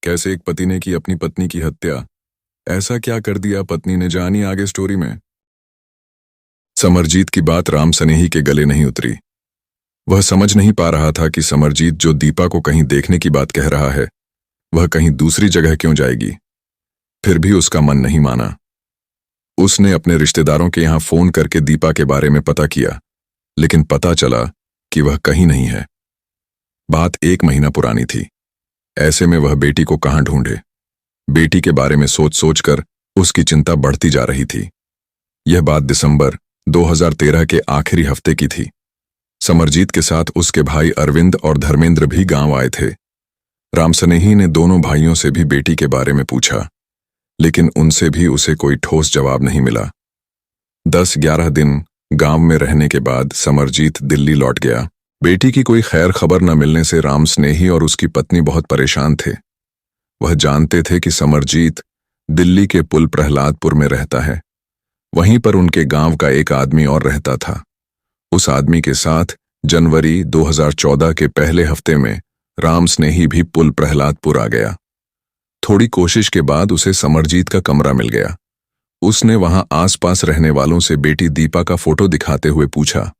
कैसे एक पति ने की अपनी पत्नी की हत्या। ऐसा क्या कर दिया पत्नी ने, जानी आगे स्टोरी में। समरजीत की बात राम सनेही के गले नहीं उतरी। वह समझ नहीं पा रहा था कि समरजीत जो दीपा को कहीं देखने की बात कह रहा है, वह कहीं दूसरी जगह क्यों जाएगी। फिर भी उसका मन नहीं माना। उसने अपने रिश्तेदारों के यहां फोन करके दीपा के बारे में पता किया, लेकिन पता चला कि वह कहीं नहीं है। बात 1 महीना पुरानी थी। ऐसे में वह बेटी को कहां ढूंढे। बेटी के बारे में सोच सोचकर उसकी चिंता बढ़ती जा रही थी। यह बात दिसंबर 2013 के आखिरी हफ्ते की थी। समरजीत के साथ उसके भाई अरविंद और धर्मेंद्र भी गांव आए थे। राम सनेही ने दोनों भाइयों से भी बेटी के बारे में पूछा, लेकिन उनसे भी उसे कोई ठोस जवाब नहीं मिला। 10-11 दिन गांव में रहने के बाद समरजीत दिल्ली लौट गया। बेटी की कोई खैर खबर न मिलने से राम सनेही और उसकी पत्नी बहुत परेशान थे। वह जानते थे कि समरजीत दिल्ली के पुल प्रहलादपुर में रहता है। वहीं पर उनके गांव का एक आदमी और रहता था। उस आदमी के साथ जनवरी 2014 के पहले हफ्ते में राम सनेही भी पुल प्रहलादपुर आ गया। थोड़ी कोशिश के बाद उसे समरजीत का कमरा मिल गया। उसने वहां आसपास रहने वालों से बेटी दीपा का फोटो दिखाते हुए पूछा।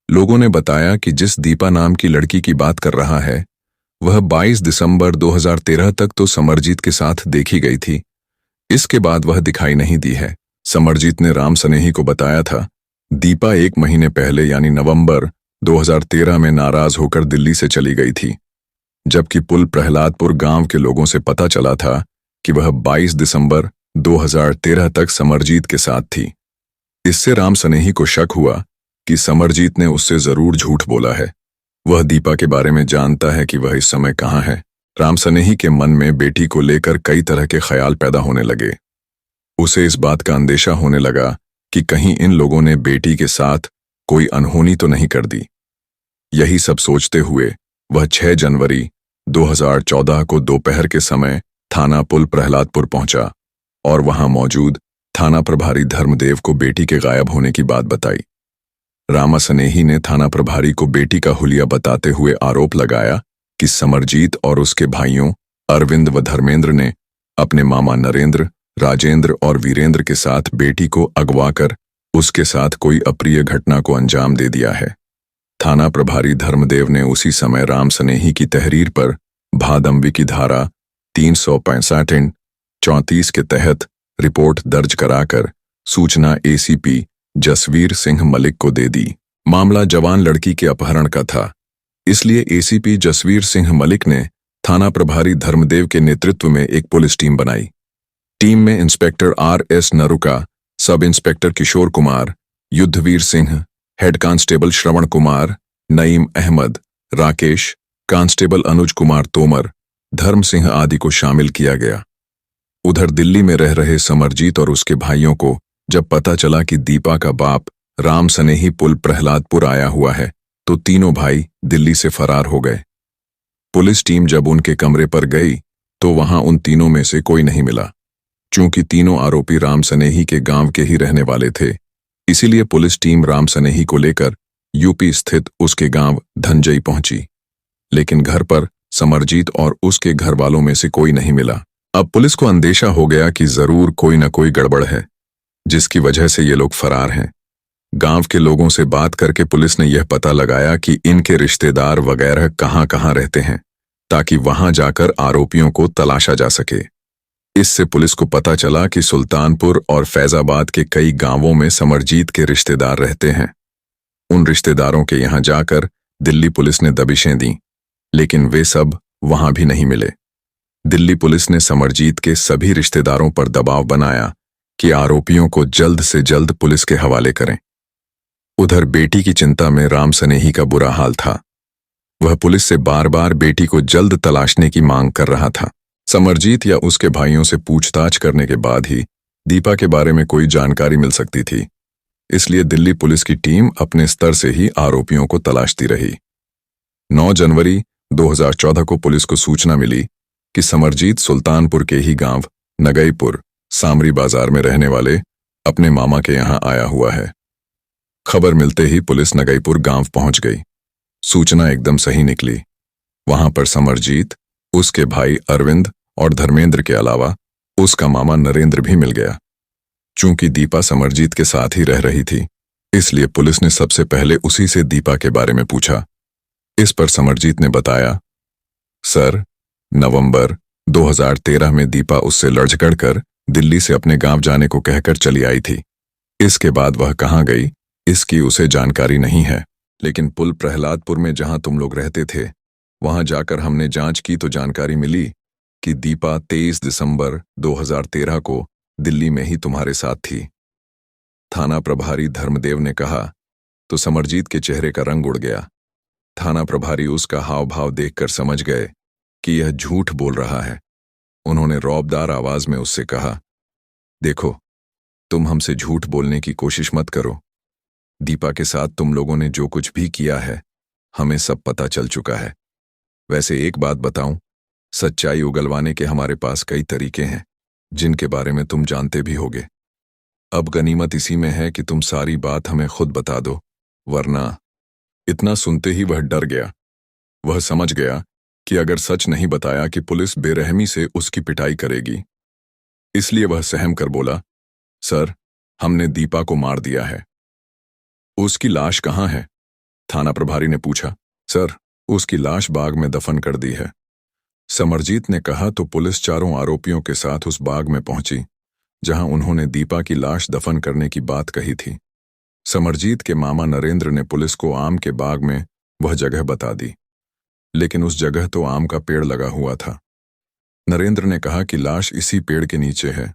लोगों ने बताया कि जिस दीपा नाम की लड़की की बात कर रहा है, वह 22 दिसंबर 2013 तक तो समरजीत के साथ देखी गई थी। इसके बाद वह दिखाई नहीं दी है। समरजीत ने राम सनेही को बताया था, दीपा 1 महीने पहले यानी नवंबर 2013 में नाराज होकर दिल्ली से चली गई थी, जबकि पुल प्रहलादपुर गांव के लोगों से पता चला था कि वह 22 दिसंबर 2013 तक समरजीत के साथ थी। इससे राम सनेही को शक हुआ कि समरजीत ने उससे जरूर झूठ बोला है। वह दीपा के बारे में जानता है कि वह इस समय कहाँ है। राम सनेही के मन में बेटी को लेकर कई तरह के ख्याल पैदा होने लगे। उसे इस बात का अंदेशा होने लगा कि कहीं इन लोगों ने बेटी के साथ कोई अनहोनी तो नहीं कर दी। यही सब सोचते हुए वह 6 जनवरी 2014 को दोपहर के समय थाना पुल प्रहलादपुर पहुंचा और वहां मौजूद थाना प्रभारी धर्मदेव को बेटी के गायब होने की बात बताई। रामा सनेही ने थाना प्रभारी को बेटी का हुलिया बताते हुए आरोप लगाया कि समरजीत और उसके भाइयों अरविंद व धर्मेंद्र ने अपने मामा नरेंद्र, राजेंद्र और वीरेंद्र के साथ बेटी को अगवा कर उसके साथ कोई अप्रिय घटना को अंजाम दे दिया है। थाना प्रभारी धर्मदेव ने उसी समय राम सनेही की तहरीर पर भादंबी की धारा 365-34 के तहत रिपोर्ट दर्ज कराकर सूचना एसीपी जसवीर सिंह मलिक को दे दी। मामला जवान लड़की के अपहरण का था, इसलिए एसीपी जसवीर सिंह मलिक ने थाना प्रभारी धर्मदेव के नेतृत्व में एक पुलिस टीम बनाई। टीम में inspector RS Naruka, sub inspector Kishore Kumar, Yudhveer Singh, head constable Shravan Kumar, Naeem Ahmed, Rakesh, constable Anuj Kumar Tomar, Dharam Singh आदि को शामिल किया गया। उधर दिल्ली में रह रहे समरजीत और उसके भाइयों को जब पता चला कि दीपा का बाप राम सनेही पुल प्रहलादपुर आया हुआ है, तो तीनों भाई दिल्ली से फरार हो गए। पुलिस टीम जब उनके कमरे पर गई तो वहां उन तीनों में से कोई नहीं मिला। चूंकि तीनों आरोपी राम सनेही के गांव के ही रहने वाले थे, इसीलिए पुलिस टीम राम सनेही को लेकर यूपी स्थित उसके गांव धनजई पहुंची, लेकिन घर पर समरजीत और उसके घर वालों में से कोई नहीं मिला। अब पुलिस को अंदेशा हो गया कि जरूर कोई न कोई गड़बड़ है, जिसकी वजह से ये लोग फरार हैं। गांव के लोगों से बात करके पुलिस ने यह पता लगाया कि इनके रिश्तेदार वगैरह कहां-कहां रहते हैं, ताकि वहां जाकर आरोपियों को तलाशा जा सके। इससे पुलिस को पता चला कि सुल्तानपुर और फैजाबाद के कई गांवों में समरजीत के रिश्तेदार रहते हैं। उन रिश्तेदारों के यहां जाकर दिल्ली पुलिस ने दबिशें दी, लेकिन वे सब वहां भी नहीं मिले। दिल्ली पुलिस ने समरजीत के सभी रिश्तेदारों पर दबाव बनाया कि आरोपियों को जल्द से जल्द पुलिस के हवाले करें। उधर बेटी की चिंता में राम सनेही का बुरा हाल था। वह पुलिस से बार बार बेटी को जल्द तलाशने की मांग कर रहा था। समरजीत या उसके भाइयों से पूछताछ करने के बाद ही दीपा के बारे में कोई जानकारी मिल सकती थी, इसलिए दिल्ली पुलिस की टीम अपने स्तर से ही आरोपियों को तलाशती रही। 9 जनवरी 2014 को पुलिस को सूचना मिली कि समरजीत सुल्तानपुर के ही गांव नगईपुर सामरी बाजार में रहने वाले अपने मामा के यहां आया हुआ है। खबर मिलते ही पुलिस नगईपुर गांव पहुंच गई। सूचना एकदम सही निकली। वहां पर समरजीत, उसके भाई अरविंद और धर्मेंद्र के अलावा उसका मामा नरेंद्र भी मिल गया। चूंकि दीपा समरजीत के साथ ही रह रही थी, इसलिए पुलिस ने सबसे पहले उसी से दीपा के बारे में पूछा। इस पर समरजीत ने बताया, सर, नवंबर 2013 में दीपा उससे लड़ झगड़ कर दिल्ली से अपने गांव जाने को कहकर चली आई थी। इसके बाद वह कहाँ गई, इसकी उसे जानकारी नहीं है। लेकिन पुल प्रहलादपुर में जहां तुम लोग रहते थे, वहां जाकर हमने जांच की तो जानकारी मिली कि दीपा 23 दिसंबर 2013 को दिल्ली में ही तुम्हारे साथ थी। थाना प्रभारी धर्मदेव ने कहा तो समरजीत के चेहरे का रंग उड़ गया। थाना प्रभारी उसका हाव भाव देखकर समझ गए कि यह झूठ बोल रहा है। उन्होंने रौबदार आवाज में उससे कहा, देखो, तुम हमसे झूठ बोलने की कोशिश मत करो। दीपा के साथ तुम लोगों ने जो कुछ भी किया है, हमें सब पता चल चुका है। वैसे एक बात बताऊं, सच्चाई उगलवाने के हमारे पास कई तरीके हैं, जिनके बारे में तुम जानते भी होगे। अब गनीमत इसी में है कि तुम सारी बात हमें खुद बता दो, वरना। इतना सुनते ही वह डर गया। वह समझ गया कि अगर सच नहीं बताया कि पुलिस बेरहमी से उसकी पिटाई करेगी। इसलिए वह सहम कर बोला, सर, हमने दीपा को मार दिया है। उसकी लाश कहाँ है? थाना प्रभारी ने पूछा। सर, उसकी लाश बाग में दफन कर दी है। समरजीत ने कहा तो पुलिस चारों आरोपियों के साथ उस बाग में पहुंची जहां उन्होंने दीपा की लाश दफन करने की बात कही थी। समरजीत के मामा नरेंद्र ने पुलिस को आम के बाग में वह जगह बता दी, लेकिन उस जगह तो आम का पेड़ लगा हुआ था। नरेंद्र ने कहा कि लाश इसी पेड़ के नीचे है।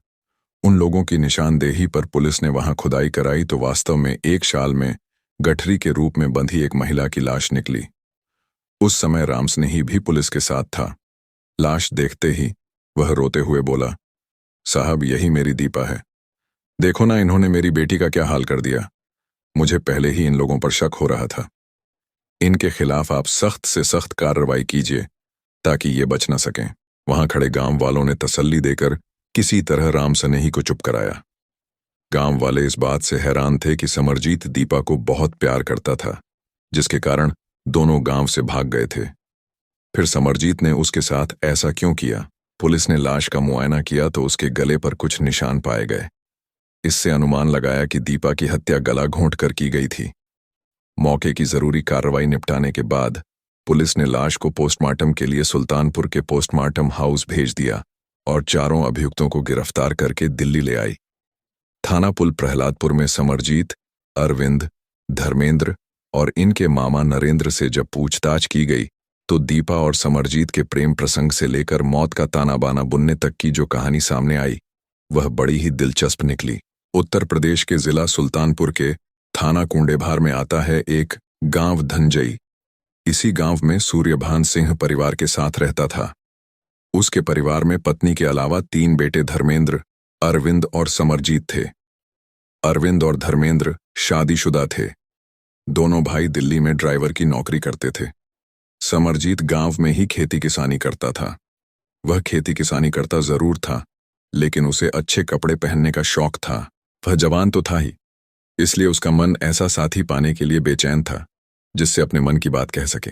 उन लोगों की निशानदेही पर पुलिस ने वहां खुदाई कराई तो वास्तव में एक शाल में गठरी के रूप में बंधी एक महिला की लाश निकली। उस समय रामस्नेही भी पुलिस के साथ था। लाश देखते ही वह रोते हुए बोला, साहब, यही मेरी दीपा है। देखो ना, इन्होंने मेरी बेटी का क्या हाल कर दिया। मुझे पहले ही इन लोगों पर शक हो रहा था। इनके खिलाफ आप सख्त से सख्त कार्रवाई कीजिए ताकि ये बच न सकें। वहां खड़े गांव वालों ने तसल्ली देकर किसी तरह रामस्नेही को चुप कराया। गांव वाले इस बात से हैरान थे कि समरजीत दीपा को बहुत प्यार करता था, जिसके कारण दोनों गांव से भाग गए थे। फिर समरजीत ने उसके साथ ऐसा क्यों किया? पुलिस ने लाश का मुआयना किया तो उसके गले पर कुछ निशान पाए गए। इससे अनुमान लगाया कि दीपा की हत्या गला घोंट कर की गई थी। मौके की जरूरी कार्रवाई निपटाने के बाद पुलिस ने लाश को पोस्टमार्टम के लिए सुल्तानपुर के पोस्टमार्टम हाउस भेज दिया और चारों अभियुक्तों को गिरफ्तार करके दिल्ली ले आई। थाना पुल प्रहलादपुर में समरजीत, अरविंद, धर्मेंद्र और इनके मामा नरेंद्र से जब पूछताछ की गई तो दीपा और समरजीत के प्रेम प्रसंग से लेकर मौत का ताना बाना बुनने तक की जो कहानी सामने आई, वह बड़ी ही दिलचस्प निकली। उत्तर प्रदेश के जिला सुल्तानपुर के थाना कुंडेभार में आता है एक गांव धनजई। इसी गांव में सूर्यभान सिंह परिवार के साथ रहता था। उसके परिवार में पत्नी के अलावा 3 बेटे धर्मेंद्र, अरविंद और समरजीत थे। अरविंद और धर्मेंद्र शादीशुदा थे। दोनों भाई दिल्ली में ड्राइवर की नौकरी करते थे। समरजीत गांव में ही खेती किसानी करता था। वह खेती किसानी करता जरूर था, लेकिन उसे अच्छे कपड़े पहनने का शौक था। वह जवान तो था ही, इसलिए उसका मन ऐसा साथी पाने के लिए बेचैन था जिससे अपने मन की बात कह सके।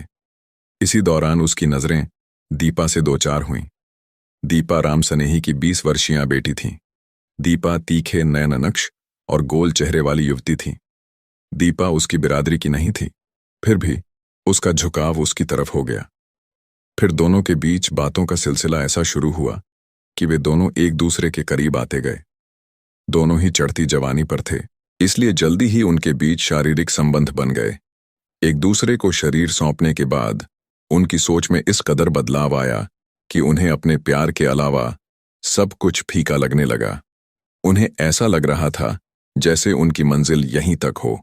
इसी दौरान उसकी नजरें दीपा से दो चार हुईं। दीपा रामस्नेही की 20 वर्षीय बेटी थी। दीपा तीखे नयन नक्श और गोल चेहरे वाली युवती थी। दीपा उसकी बिरादरी की नहीं थी, फिर भी उसका झुकाव उसकी तरफ हो गया। फिर दोनों के बीच बातों का सिलसिला ऐसा शुरू हुआ कि वे दोनों एक दूसरे के करीब आते गए। दोनों ही चढ़ती जवानी पर थे, इसलिए जल्दी ही उनके बीच शारीरिक संबंध बन गए। एक दूसरे को शरीर सौंपने के बाद उनकी सोच में इस कदर बदलाव आया कि उन्हें अपने प्यार के अलावा सब कुछ फीका लगने लगा। उन्हें ऐसा लग रहा था जैसे उनकी मंजिल यहीं तक हो।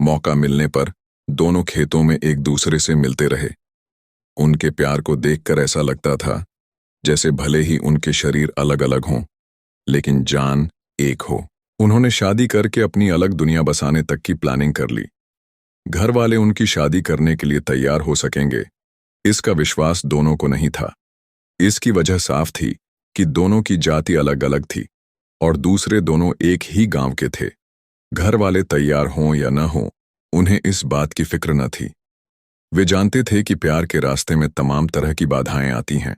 मौका मिलने पर दोनों खेतों में एक दूसरे से मिलते रहे। उनके प्यार को देखकर ऐसा लगता था जैसे भले ही उनके शरीर अलग अलग हों, लेकिन जान एक हो। उन्होंने शादी करके अपनी अलग दुनिया बसाने तक की प्लानिंग कर ली। घर वाले उनकी शादी करने के लिए तैयार हो सकेंगे, इसका विश्वास दोनों को नहीं था। इसकी वजह साफ थी कि दोनों की जाति अलग अलग थी और दूसरे दोनों एक ही गांव के थे। घर वाले तैयार हों या न हों, उन्हें इस बात की फिक्र न थी। वे जानते थे कि प्यार के रास्ते में तमाम तरह की बाधाएं आती हैं।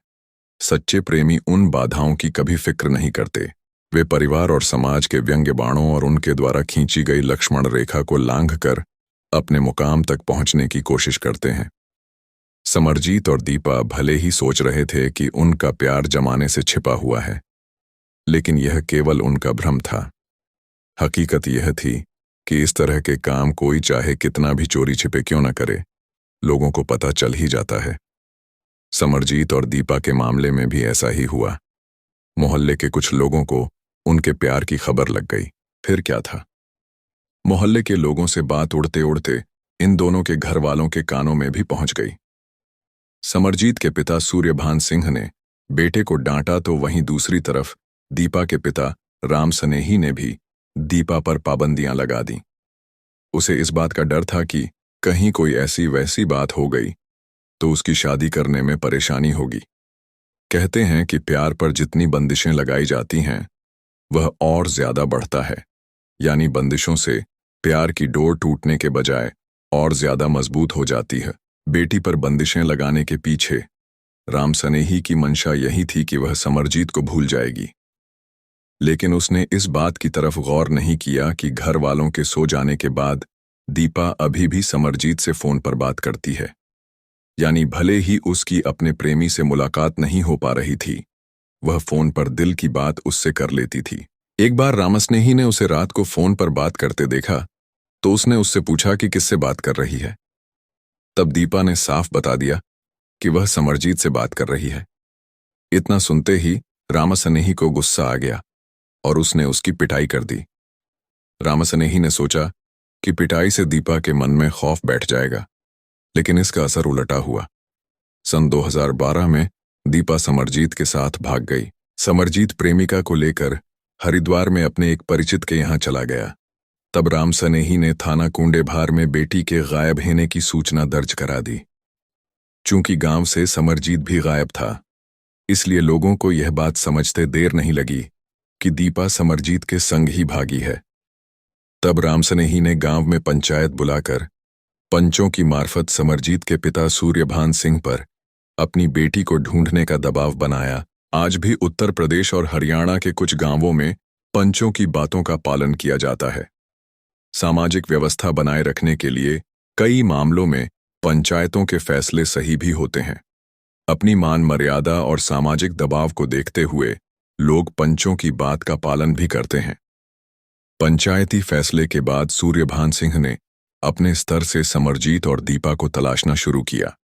सच्चे प्रेमी उन बाधाओं की कभी फिक्र नहीं करते। वे परिवार और समाज के व्यंग्य बाणों और उनके द्वारा खींची गई लक्ष्मण रेखा को लांघकर अपने मुकाम तक पहुंचने की कोशिश करते हैं। समरजीत और दीपा भले ही सोच रहे थे कि उनका प्यार जमाने से छिपा हुआ है, लेकिन यह केवल उनका भ्रम था। हकीकत यह थी कि इस तरह के काम कोई चाहे कितना भी चोरी छिपे क्यों न करे, लोगों को पता चल ही जाता है। समरजीत और दीपा के मामले में भी ऐसा ही हुआ। मोहल्ले के कुछ लोगों को उनके प्यार की खबर लग गई। फिर क्या था, मोहल्ले के लोगों से बात उड़ते उड़ते इन दोनों के घर वालों के कानों में भी पहुंच गई। समरजीत के पिता सूर्यभान सिंह ने बेटे को डांटा तो वहीं दूसरी तरफ दीपा के पिता राम सनेही ने भी दीपा पर पाबंदियां लगा दी। उसे इस बात का डर था कि कहीं कोई ऐसी वैसी बात हो गई तो उसकी शादी करने में परेशानी होगी। कहते हैं कि प्यार पर जितनी बंदिशें लगाई जाती हैं वह और ज्यादा बढ़ता है, यानी बंदिशों से प्यार की डोर टूटने के बजाय और ज्यादा मजबूत हो जाती है। बेटी पर बंदिशें लगाने के पीछे राम सनेही की मंशा यही थी कि वह समरजीत को भूल जाएगी, लेकिन उसने इस बात की तरफ गौर नहीं किया कि घर वालों के सो जाने के बाद दीपा अभी भी समरजीत से फोन पर बात करती है। यानी भले ही उसकी अपने प्रेमी से मुलाकात नहीं हो पा रही थी, वह फोन पर दिल की बात उससे कर लेती थी। एक बार रामसनेही ने उसे रात को फोन पर बात करते देखा तो उसने उससे पूछा कि किससे बात कर रही है। तब दीपा ने साफ बता दिया कि वह समरजीत से बात कर रही है। इतना सुनते ही रामसनेही को गुस्सा आ गया और उसने उसकी पिटाई कर दी। रामसनेही ने सोचा कि पिटाई से दीपा के मन में खौफ बैठ जाएगा, लेकिन इसका असर उलटा हुआ। सन 2012 में दीपा समरजीत के साथ भाग गई। समरजीत प्रेमिका को लेकर हरिद्वार में अपने एक परिचित के यहाँ चला गया। तब राम सनेही ने थाना कुंडेभार में बेटी के गायब होने की सूचना दर्ज करा दी। चूंकि गांव से समरजीत भी गायब था, इसलिए लोगों को यह बात समझते देर नहीं लगी कि दीपा समरजीत के संग ही भागी है। तब राम सनेही ने गांव में पंचायत बुलाकर पंचों की मार्फत समरजीत के पिता सूर्यभान सिंह पर अपनी बेटी को ढूंढने का दबाव बनाया। आज भी उत्तर प्रदेश और हरियाणा के कुछ गांवों में पंचों की बातों का पालन किया जाता है। सामाजिक व्यवस्था बनाए रखने के लिए कई मामलों में पंचायतों के फैसले सही भी होते हैं। अपनी मान मर्यादा और सामाजिक दबाव को देखते हुए लोग पंचों की बात का पालन भी करते हैं। पंचायती फैसले के बाद सूर्यभान सिंह ने अपने स्तर से समरजीत और दीपा को तलाशना शुरू किया।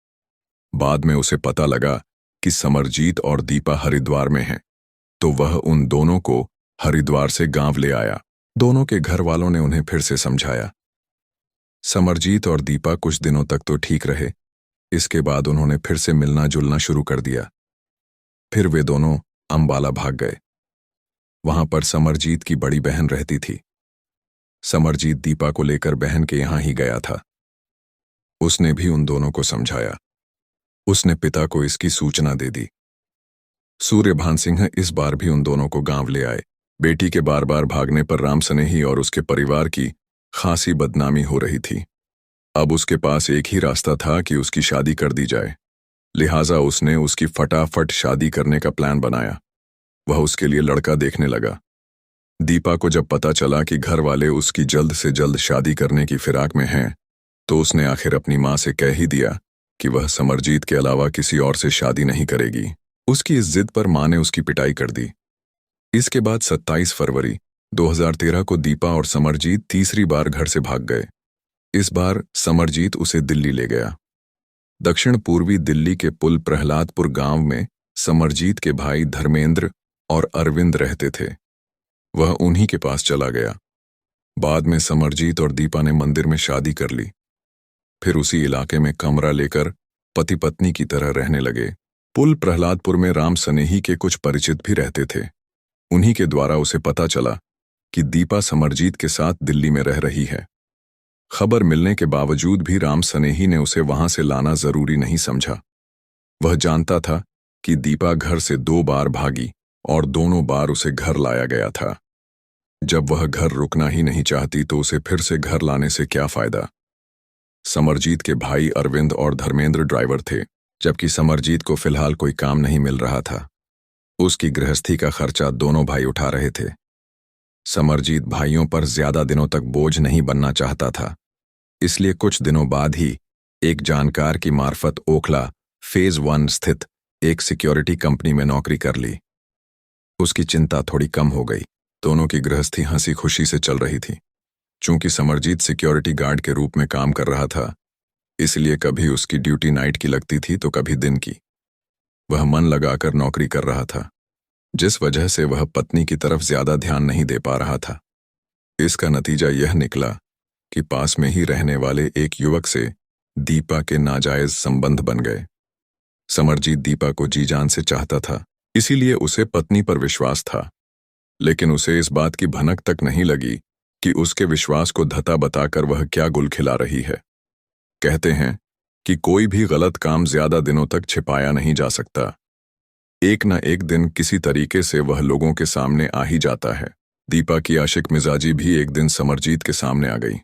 बाद में उसे पता लगा कि समरजीत और दीपा हरिद्वार में हैं, तो वह उन दोनों को हरिद्वार से गांव ले आया। दोनों के घर वालों ने उन्हें फिर से समझाया। समरजीत और दीपा कुछ दिनों तक तो ठीक रहे, इसके बाद उन्होंने फिर से मिलना जुलना शुरू कर दिया। फिर वे दोनों अंबाला भाग गए। वहां पर समरजीत की बड़ी बहन रहती थी। समरजीत दीपा को लेकर बहन के यहां ही गया था। उसने भी उन दोनों को समझाया। उसने पिता को इसकी सूचना दे दी। सूर्यभान सिंह इस बार भी उन दोनों को गांव ले आए। बेटी के बार बार भागने पर राम सनेही और उसके परिवार की खासी बदनामी हो रही थी। अब उसके पास एक ही रास्ता था कि उसकी शादी कर दी जाए, लिहाजा उसने उसकी फटाफट शादी करने का प्लान बनाया। वह उसके लिए लड़का देखने लगा। दीपा को जब पता चला कि घर वाले उसकी जल्द से जल्द शादी करने की फिराक में हैं, तो उसने आखिर अपनी मां से कह ही दिया कि वह समरजीत के अलावा किसी और से शादी नहीं करेगी। उसकी इस जिद पर मां ने उसकी पिटाई कर दी। इसके बाद 27 फरवरी 2013 को दीपा और समरजीत तीसरी बार घर से भाग गए। इस बार समरजीत उसे दिल्ली ले गया। दक्षिण पूर्वी दिल्ली के पुल प्रहलादपुर गांव में समरजीत के भाई धर्मेंद्र और अरविंद रहते थे। वह उन्हीं के पास चला गया। बाद में समरजीत और दीपा ने मंदिर में शादी कर ली। फिर उसी इलाके में कमरा लेकर पति पत्नी की तरह रहने लगे। पुल प्रहलादपुर में राम सनेही के कुछ परिचित भी रहते थे। उन्हीं के द्वारा उसे पता चला कि दीपा समरजीत के साथ दिल्ली में रह रही है। खबर मिलने के बावजूद भी राम सनेही ने उसे वहां से लाना जरूरी नहीं समझा। वह जानता था कि दीपा घर से 2 बार भागी और दोनों बार उसे घर लाया गया था। जब वह घर रुकना ही नहीं चाहती तो उसे फिर से घर लाने से क्या फायदा। समरजीत के भाई अरविंद और धर्मेंद्र ड्राइवर थे। जबकि समरजीत को फिलहाल कोई काम नहीं मिल रहा था। उसकी गृहस्थी का खर्चा दोनों भाई उठा रहे थे। समरजीत भाइयों पर ज्यादा दिनों तक बोझ नहीं बनना चाहता था, इसलिए कुछ दिनों बाद ही एक जानकार की मार्फत ओखला फेज 1 स्थित एक सिक्योरिटी कंपनी में नौकरी कर ली। उसकी चिंता थोड़ी कम हो गई। दोनों की गृहस्थी हंसी खुशी से चल रही थी। चूंकि समरजीत सिक्योरिटी गार्ड के रूप में काम कर रहा था, इसलिए कभी उसकी ड्यूटी नाइट की लगती थी तो कभी दिन की। वह मन लगाकर नौकरी कर रहा था, जिस वजह से वह पत्नी की तरफ ज्यादा ध्यान नहीं दे पा रहा था। इसका नतीजा यह निकला कि पास में ही रहने वाले एक युवक से दीपा के नाजायज संबंध बन गए। समरजीत दीपा को जी जान से चाहता था, इसीलिए उसे पत्नी पर विश्वास था, लेकिन उसे इस बात की भनक तक नहीं लगी कि उसके विश्वास को धता बताकर वह क्या गुल खिला रही है। कहते हैं कि कोई भी गलत काम ज्यादा दिनों तक छिपाया नहीं जा सकता। एक न एक दिन किसी तरीके से वह लोगों के सामने आ ही जाता है। दीपा की आशिक मिजाजी भी एक दिन समरजीत के सामने आ गई।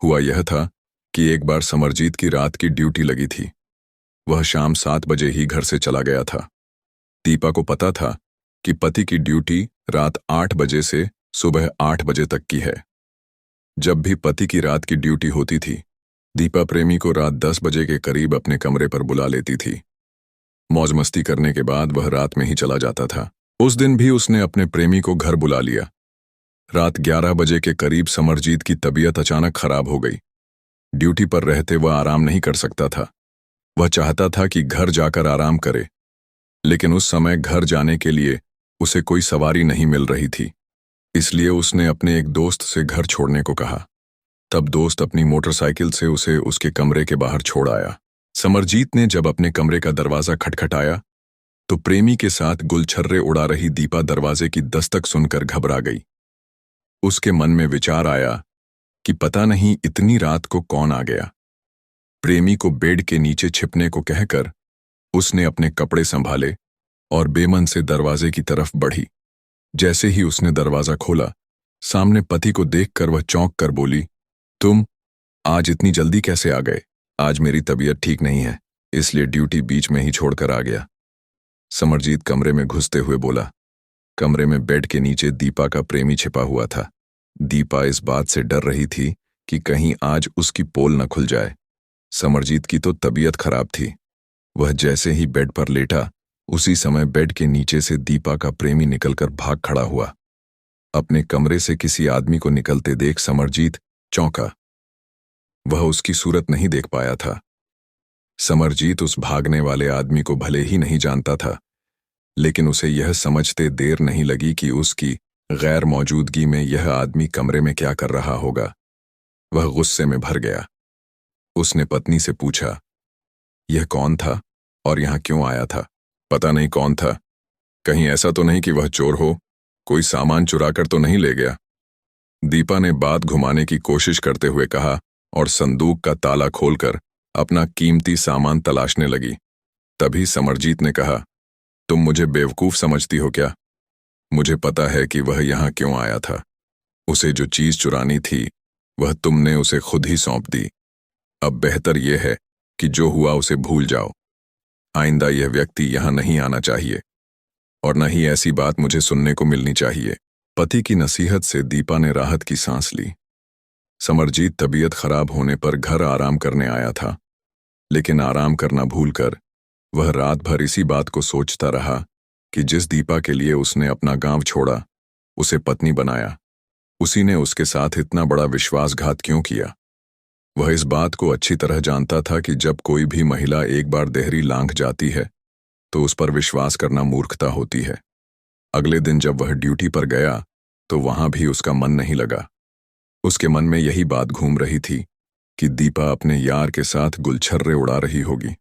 हुआ यह था कि एक बार समरजीत की रात की ड्यूटी लगी थी। वह शाम 7 बजे ही घर से चला गया था। दीपा को पता था कि पति की ड्यूटी रात 8 बजे से सुबह 8 बजे तक की है। जब भी पति की रात की ड्यूटी होती थी, दीपा प्रेमी को रात 10 बजे के करीब अपने कमरे पर बुला लेती थी। मौज मस्ती करने के बाद वह रात में ही चला जाता था। उस दिन भी उसने अपने प्रेमी को घर बुला लिया। रात 11 बजे के करीब समरजीत की तबीयत अचानक खराब हो गई। ड्यूटी पर रहते वह आराम नहीं कर सकता था। वह चाहता था कि घर जाकर आराम करे, लेकिन उस समय घर जाने के लिए उसे कोई सवारी नहीं मिल रही थी। इसलिए उसने अपने एक दोस्त से घर छोड़ने को कहा। तब दोस्त अपनी मोटरसाइकिल से उसे उसके कमरे के बाहर छोड़ आया। समरजीत ने जब अपने कमरे का दरवाजा खटखटाया तो प्रेमी के साथ गुलछर्रे उड़ा रही दीपा दरवाजे की दस्तक सुनकर घबरा गई। उसके मन में विचार आया कि पता नहीं इतनी रात को कौन आ गया। प्रेमी को बेड के नीचे छिपने को कहकर उसने अपने कपड़े संभाले और बेमन से दरवाजे की तरफ बढ़ी। जैसे ही उसने दरवाजा खोला, सामने पति को देखकर वह चौंक कर बोली, तुम आज इतनी जल्दी कैसे आ गए? आज मेरी तबीयत ठीक नहीं है, इसलिए ड्यूटी बीच में ही छोड़कर आ गया। समरजीत कमरे में घुसते हुए बोला। कमरे में बेड के नीचे दीपा का प्रेमी छिपा हुआ था। दीपा इस बात से डर रही थी कि कहीं आज उसकी पोल न खुल जाए। समरजीत की तो तबीयत खराब थी। वह जैसे ही बेड पर लेटा, उसी समय बेड के नीचे से दीपा का प्रेमी निकलकर भाग खड़ा हुआ। अपने कमरे से किसी आदमी को निकलते देख समरजीत चौंका। वह उसकी सूरत नहीं देख पाया था। समरजीत उस भागने वाले आदमी को भले ही नहीं जानता था, लेकिन उसे यह समझते देर नहीं लगी कि उसकी गैर मौजूदगी में यह आदमी कमरे में क्या कर रहा होगा। वह गुस्से में भर गया। उसने पत्नी से पूछा, यह कौन था और यहां क्यों आया था? पता नहीं कौन था। कहीं ऐसा तो नहीं कि वह चोर हो, कोई सामान चुरा कर तो नहीं ले गया? दीपा ने बात घुमाने की कोशिश करते हुए कहा और संदूक का ताला खोलकर अपना कीमती सामान तलाशने लगी। तभी समरजीत ने कहा, तुम मुझे बेवकूफ समझती हो क्या? मुझे पता है कि वह यहां क्यों आया था। उसे जो चीज चुरानी थी वह तुमने उसे खुद ही सौंप दी। अब बेहतर यह है कि जो हुआ उसे भूल जाओ। आइंदा यह व्यक्ति यहां नहीं आना चाहिए और न ही ऐसी बात मुझे सुनने को मिलनी चाहिए। पति की नसीहत से दीपा ने राहत की सांस ली। समरजीत तबीयत खराब होने पर घर आराम करने आया था, लेकिन आराम करना भूलकर वह रात भर इसी बात को सोचता रहा कि जिस दीपा के लिए उसने अपना गांव छोड़ा, उसे पत्नी बनाया, उसी ने उसके साथ इतना बड़ा विश्वासघात क्यों किया। वह इस बात को अच्छी तरह जानता था कि जब कोई भी महिला एक बार देहरी लांघ जाती है तो उस पर विश्वास करना मूर्खता होती है। अगले दिन जब वह ड्यूटी पर गया तो वहां भी उसका मन नहीं लगा। उसके मन में यही बात घूम रही थी कि दीपा अपने यार के साथ गुलछर्रे उड़ा रही होगी।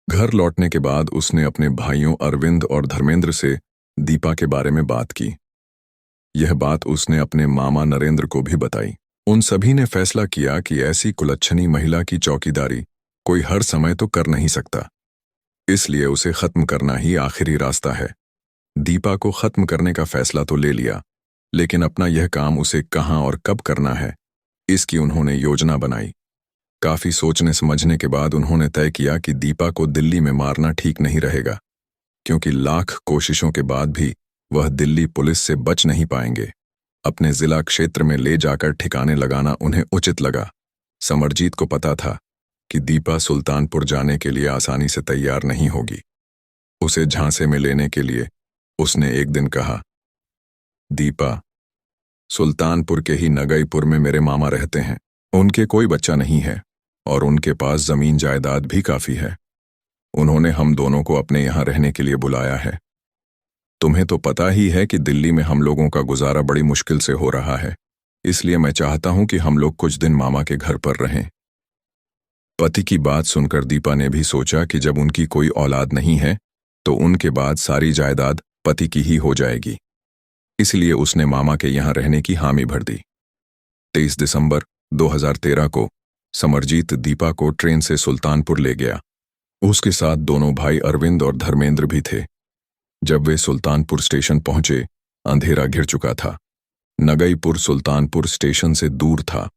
घर लौटने के बाद उसने अपने भाइयों अरविंद और धर्मेंद्र से दीपा के बारे में बात की। यह बात उसने अपने मामा नरेंद्र को भी बताई। उन सभी ने फैसला किया कि ऐसी कुलच्छनी महिला की चौकीदारी कोई हर समय तो कर नहीं सकता, इसलिए उसे खत्म करना ही आखिरी रास्ता है। दीपा को खत्म करने का फैसला तो ले लिया, लेकिन अपना यह काम उसे कहां और कब करना है, इसकी उन्होंने योजना बनाई। काफी सोचने समझने के बाद उन्होंने तय किया कि दीपा को दिल्ली में मारना ठीक नहीं रहेगा, क्योंकि लाख कोशिशों के बाद भी वह दिल्ली पुलिस से बच नहीं पाएंगे। अपने जिला क्षेत्र में ले जाकर ठिकाने लगाना उन्हें उचित लगा। समरजीत को पता था कि दीपा सुल्तानपुर जाने के लिए आसानी से तैयार नहीं होगी। उसे झांसे में लेने के लिए उसने एक दिन कहा, दीपा, सुल्तानपुर के ही नगईपुर में मेरे मामा रहते हैं। उनके कोई बच्चा नहीं है और उनके पास जमीन जायदाद भी काफी है। उन्होंने हम दोनों को अपने यहाँ रहने के लिए बुलाया है। तुम्हें तो पता ही है कि दिल्ली में हम लोगों का गुजारा बड़ी मुश्किल से हो रहा है, इसलिए मैं चाहता हूं कि हम लोग कुछ दिन मामा के घर पर रहें। पति की बात सुनकर दीपा ने भी सोचा कि जब उनकी कोई औलाद नहीं है तो उनके बाद सारी जायदाद पति की ही हो जाएगी, इसलिए उसने मामा के यहाँ रहने की हामी भर दी। 23 दिसंबर 2013 को समरजीत दीपा को ट्रेन से सुल्तानपुर ले गया। उसके साथ दोनों भाई अरविंद और धर्मेंद्र भी थे। जब वे सुल्तानपुर स्टेशन पहुंचे, अंधेरा घिर चुका था। नगईपुर सुल्तानपुर स्टेशन से दूर था।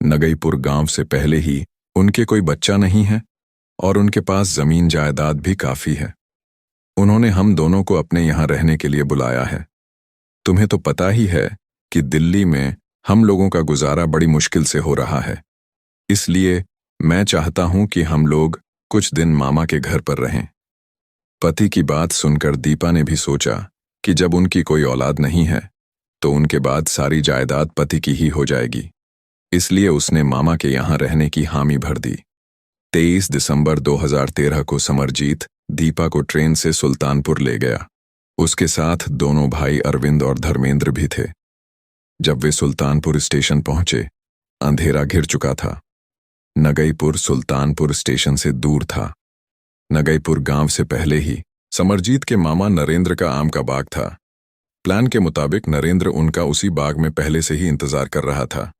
नगईपुर गांव से पहले ही उनके कोई बच्चा नहीं है और उनके पास जमीन जायदाद भी काफी है। उन्होंने हम दोनों को अपने यहाँ रहने के लिए बुलाया है। तुम्हें तो पता ही है कि दिल्ली में हम लोगों का गुजारा बड़ी मुश्किल से हो रहा है, इसलिए मैं चाहता हूं कि हम लोग कुछ दिन मामा के घर पर रहें। पति की बात सुनकर दीपा ने भी सोचा कि जब उनकी कोई औलाद नहीं है तो उनके बाद सारी जायदाद पति की ही हो जाएगी, इसलिए उसने मामा के यहाँ रहने की हामी भर दी। 23 दिसंबर 2013 को समरजीत दीपा को ट्रेन से सुल्तानपुर ले गया। उसके साथ दोनों भाई अरविंद और धर्मेंद्र भी थे। जब वे सुल्तानपुर स्टेशन पहुंचे, अंधेरा घिर चुका था। नगईपुर सुल्तानपुर स्टेशन से दूर था। नगईपुर गांव से पहले ही समरजीत के मामा नरेंद्र का आम का बाग था। प्लान के मुताबिक नरेंद्र उनका उसी बाग में पहले से ही इंतजार कर रहा था।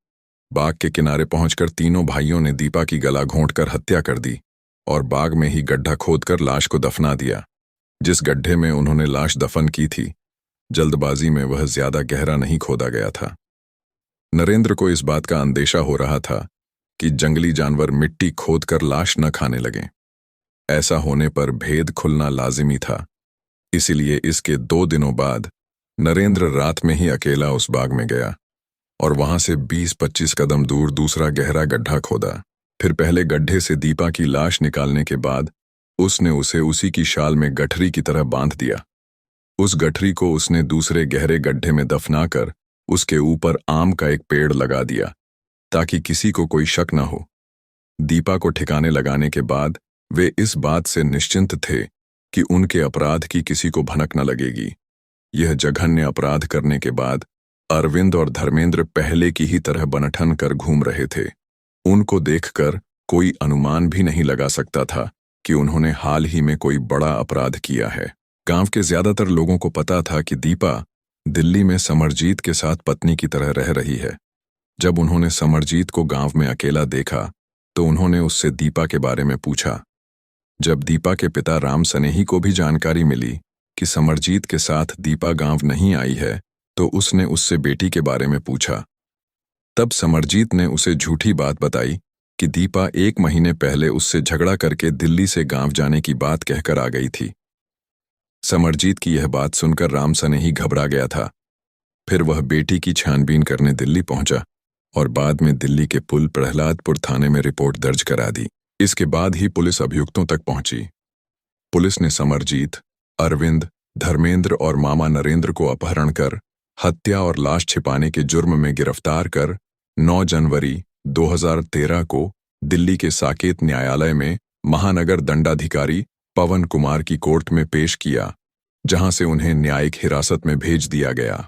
बाग के किनारे पहुंचकर तीनों भाइयों ने दीपा की गला घोंटकर हत्या कर दी और बाग में ही गड्ढा खोदकर लाश को दफना दिया। जिस गड्ढे में उन्होंने लाश दफन की थी, जल्दबाजी में वह ज्यादा गहरा नहीं खोदा गया था। नरेंद्र को इस बात का अंदेशा हो रहा था कि जंगली जानवर मिट्टी खोदकर लाश न खाने लगें। ऐसा होने पर भेद खुलना लाजिमी था, इसीलिए इसके 2 दिनों बाद नरेंद्र रात में ही अकेला उस बाग में गया और वहां से 20-25 कदम दूर दूसरा गहरा गड्ढा खोदा। फिर पहले गड्ढे से दीपा की लाश निकालने के बाद उसने उसे उसी की शाल में गठरी की तरह बांध दिया। उस गठरी को उसने दूसरे गहरे गड्ढे में दफनाकर उसके ऊपर आम का एक पेड़ लगा दिया ताकि किसी को कोई शक न हो। दीपा को ठिकाने लगाने के बाद वे इस बात से निश्चिंत थे कि उनके अपराध की किसी को भनक न लगेगी। यह जघन्य अपराध करने के बाद अरविंद और धर्मेंद्र पहले की ही तरह बनठन कर घूम रहे थे। उनको देखकर कोई अनुमान भी नहीं लगा सकता था कि उन्होंने हाल ही में कोई बड़ा अपराध किया है। गांव के ज्यादातर लोगों को पता था कि दीपा दिल्ली में समरजीत के साथ पत्नी की तरह रह रही है। जब उन्होंने समरजीत को गांव में अकेला देखा तो उन्होंने उससे दीपा के बारे में पूछा। जब दीपा के पिता राम सनेही को भी जानकारी मिली कि समरजीत के साथ दीपा गांव नहीं आई है तो उसने उससे बेटी के बारे में पूछा। तब समरजीत ने उसे झूठी बात बताई कि दीपा 1 महीने पहले उससे झगड़ा करके दिल्ली से गांव जाने की बात कहकर आ गई थी। समरजीत की यह बात सुनकर राम सनेही घबरा गया था। फिर वह बेटी की छानबीन करने दिल्ली पहुंचा और बाद में दिल्ली के पुल प्रहलादपुर थाने में रिपोर्ट दर्ज करा दी। इसके बाद ही पुलिस अभियुक्तों तक पहुंची। पुलिस ने समरजीत, अरविंद, धर्मेंद्र और मामा नरेंद्र को अपहरण कर हत्या और लाश छिपाने के जुर्म में गिरफ्तार कर 9 जनवरी 2013 को दिल्ली के साकेत न्यायालय में महानगर दंडाधिकारी पवन कुमार की कोर्ट में पेश किया, जहां से उन्हें न्यायिक हिरासत में भेज दिया गया।